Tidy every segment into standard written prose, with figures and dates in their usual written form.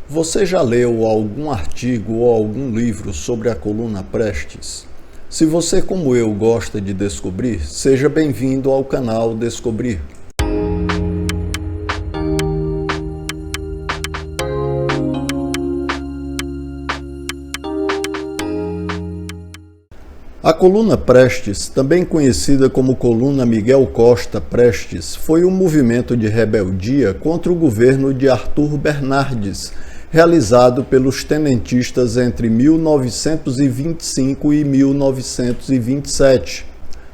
Você já leu algum artigo ou algum livro sobre a coluna Prestes? Se você, como eu, gosta de descobrir, seja bem-vindo ao canal Descobrir. A coluna Prestes, também conhecida como coluna Miguel Costa Prestes, foi um movimento de rebeldia contra o governo de Arthur Bernardes, realizado pelos tenentistas entre 1925 e 1927.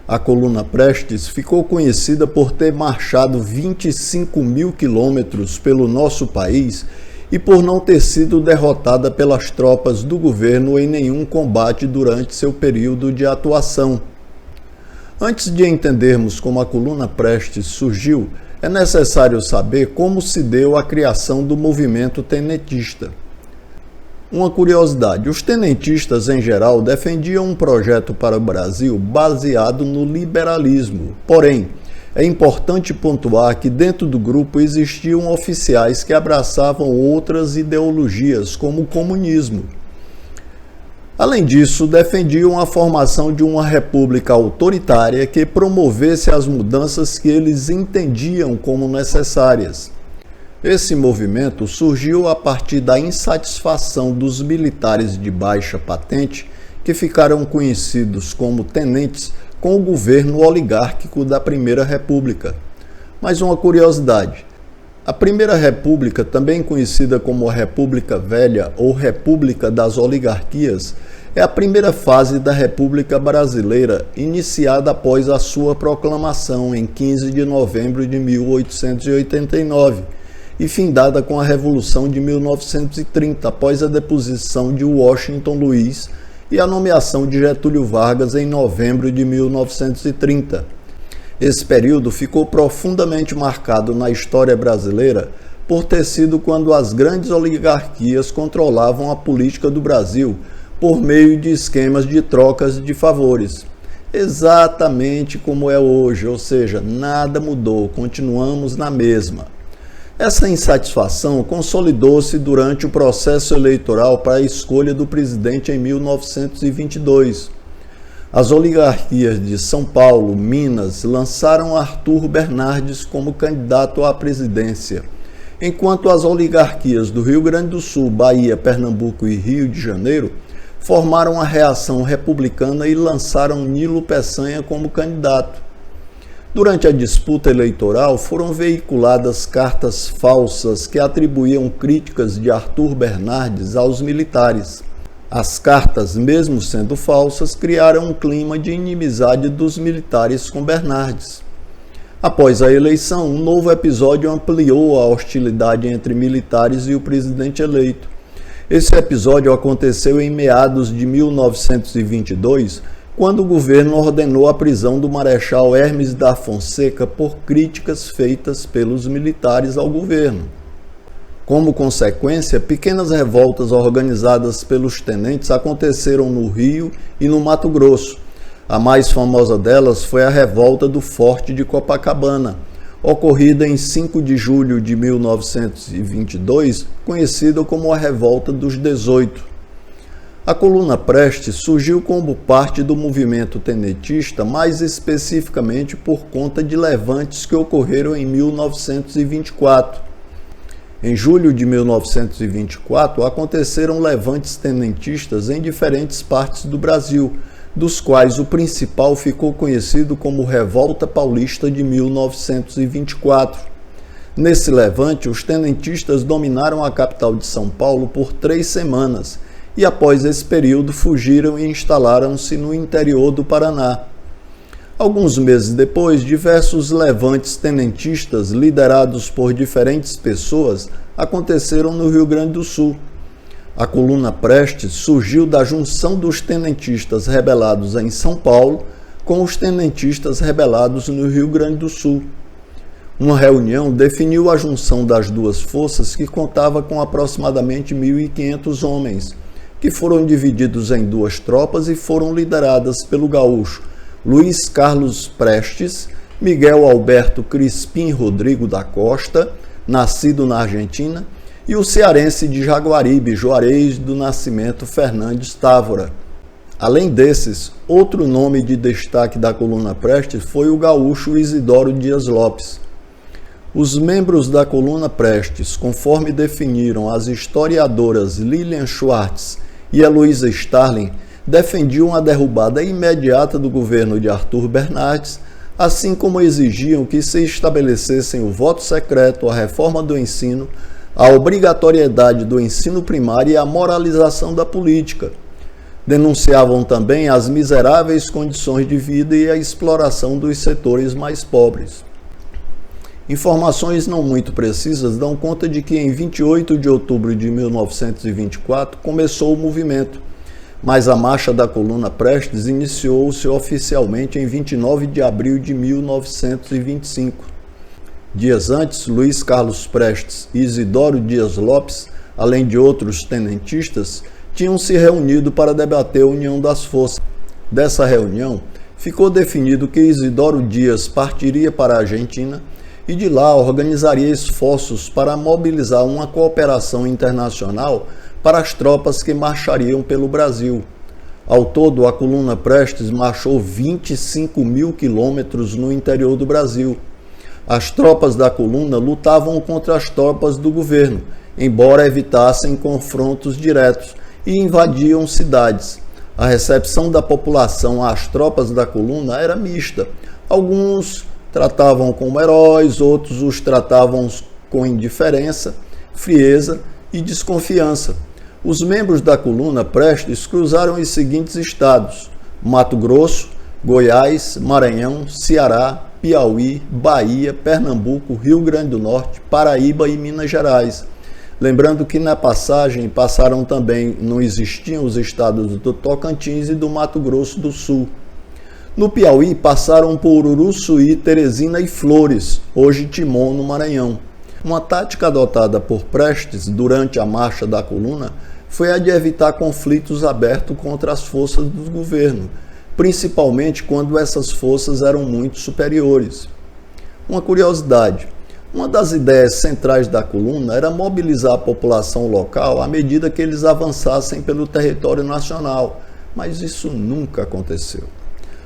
A coluna Prestes ficou conhecida por ter marchado 25 mil quilômetros pelo nosso país e por não ter sido derrotada pelas tropas do governo em nenhum combate durante seu período de atuação. Antes de entendermos como a coluna Prestes surgiu, é necessário saber como se deu a criação do movimento tenentista. Uma curiosidade: os tenentistas em geral defendiam um projeto para o Brasil baseado no liberalismo. Porém, é importante pontuar que dentro do grupo existiam oficiais que abraçavam outras ideologias, como o comunismo. Além disso, defendiam a formação de uma república autoritária que promovesse as mudanças que eles entendiam como necessárias. Esse movimento surgiu a partir da insatisfação dos militares de baixa patente, que ficaram conhecidos como tenentes, com o governo oligárquico da Primeira República. Mais uma curiosidade: a Primeira República, também conhecida como a República Velha ou República das Oligarquias, é a primeira fase da República Brasileira, iniciada após a sua proclamação em 15 de novembro de 1889 e findada com a Revolução de 1930, após a deposição de Washington Luiz e a nomeação de Getúlio Vargas em novembro de 1930. Esse período ficou profundamente marcado na história brasileira por ter sido quando as grandes oligarquias controlavam a política do Brasil por meio de esquemas de trocas de favores. Exatamente como é hoje, ou seja, nada mudou, continuamos na mesma. Essa insatisfação consolidou-se durante o processo eleitoral para a escolha do presidente em 1922. As oligarquias de São Paulo, Minas, lançaram Arthur Bernardes como candidato à presidência, enquanto as oligarquias do Rio Grande do Sul, Bahia, Pernambuco e Rio de Janeiro formaram a reação republicana e lançaram Nilo Peçanha como candidato. Durante a disputa eleitoral, foram veiculadas cartas falsas que atribuíam críticas de Arthur Bernardes aos militares. As cartas, mesmo sendo falsas, criaram um clima de inimizade dos militares com Bernardes. Após a eleição, um novo episódio ampliou a hostilidade entre militares e o presidente eleito. Esse episódio aconteceu em meados de 1922, quando o governo ordenou a prisão do Marechal Hermes da Fonseca por críticas feitas pelos militares ao governo. Como consequência, pequenas revoltas organizadas pelos tenentes aconteceram no Rio e no Mato Grosso. A mais famosa delas foi a Revolta do Forte de Copacabana, ocorrida em 5 de julho de 1922, conhecida como a Revolta dos 18. A coluna Prestes surgiu como parte do movimento tenentista, mais especificamente por conta de levantes que ocorreram em 1924. Em julho de 1924, aconteceram levantes tenentistas em diferentes partes do Brasil, dos quais o principal ficou conhecido como Revolta Paulista de 1924. Nesse levante, os tenentistas dominaram a capital de São Paulo por 3 semanas, e após esse período fugiram e instalaram-se no interior do Paraná. Alguns meses depois, diversos levantes tenentistas, liderados por diferentes pessoas, aconteceram no Rio Grande do Sul. A coluna Prestes surgiu da junção dos tenentistas rebelados em São Paulo com os tenentistas rebelados no Rio Grande do Sul. Uma reunião definiu a junção das duas forças, que contava com aproximadamente 1.500 homens, que foram divididos em 2 tropas e foram lideradas pelo gaúcho Luiz Carlos Prestes, Miguel Alberto Crispim Rodrigo da Costa, nascido na Argentina, e o cearense de Jaguaribe, Juarez do Nascimento Fernandes Távora. Além desses, outro nome de destaque da coluna Prestes foi o gaúcho Isidoro Dias Lopes. Os membros da coluna Prestes, conforme definiram as historiadoras Lilian Schwartz e Heloísa Starling, defendiam a derrubada imediata do governo de Arthur Bernardes, assim como exigiam que se estabelecessem o voto secreto, a reforma do ensino, a obrigatoriedade do ensino primário e a moralização da política. Denunciavam também as miseráveis condições de vida e a exploração dos setores mais pobres. Informações não muito precisas dão conta de que em 28 de outubro de 1924 começou o movimento, mas a marcha da coluna Prestes iniciou-se oficialmente em 29 de abril de 1925. Dias antes, Luiz Carlos Prestes e Isidoro Dias Lopes, além de outros tenentistas, tinham se reunido para debater a união das forças. Dessa reunião, ficou definido que Isidoro Dias partiria para a Argentina e de lá organizaria esforços para mobilizar uma cooperação internacional para as tropas que marchariam pelo Brasil. Ao todo, a coluna Prestes marchou 25 mil quilômetros no interior do Brasil. As tropas da coluna lutavam contra as tropas do governo, embora evitassem confrontos diretos, e invadiam cidades. A recepção da população às tropas da coluna era mista. Alguns tratavam como heróis, outros os tratavam com indiferença, frieza e desconfiança. Os membros da coluna Prestes cruzaram os seguintes estados: Mato Grosso, Goiás, Maranhão, Ceará, Piauí, Bahia, Pernambuco, Rio Grande do Norte, Paraíba e Minas Gerais. Lembrando que na passagem passaram também, não existiam os estados do Tocantins e do Mato Grosso do Sul. No Piauí passaram por Uruçuí, Teresina e Flores, hoje Timon, no Maranhão. Uma tática adotada por Prestes durante a marcha da coluna foi a de evitar conflitos abertos contra as forças do governo, principalmente quando essas forças eram muito superiores. Uma curiosidade: uma das ideias centrais da coluna era mobilizar a população local à medida que eles avançassem pelo território nacional, mas isso nunca aconteceu.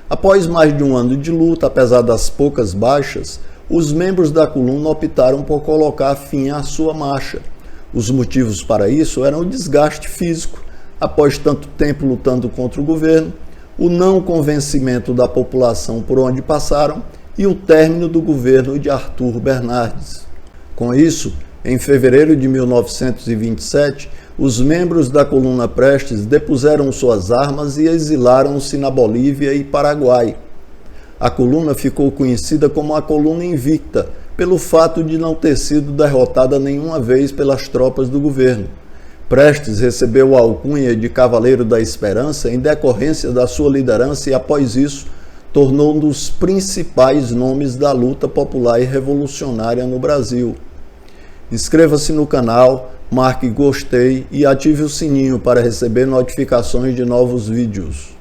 Após mais de um ano de luta, apesar das poucas baixas, os membros da coluna optaram por colocar fim à sua marcha. Os motivos para isso eram o desgaste físico, após tanto tempo lutando contra o governo, o não convencimento da população por onde passaram e o término do governo de Arthur Bernardes. Com isso, em fevereiro de 1927, os membros da coluna Prestes depuseram suas armas e exilaram-se na Bolívia e Paraguai. A coluna ficou conhecida como a coluna invicta, pelo fato de não ter sido derrotada nenhuma vez pelas tropas do governo. Prestes recebeu a alcunha de Cavaleiro da Esperança em decorrência da sua liderança e, após isso, tornou um dos principais nomes da luta popular e revolucionária no Brasil. Inscreva-se no canal, marque gostei e ative o sininho para receber notificações de novos vídeos.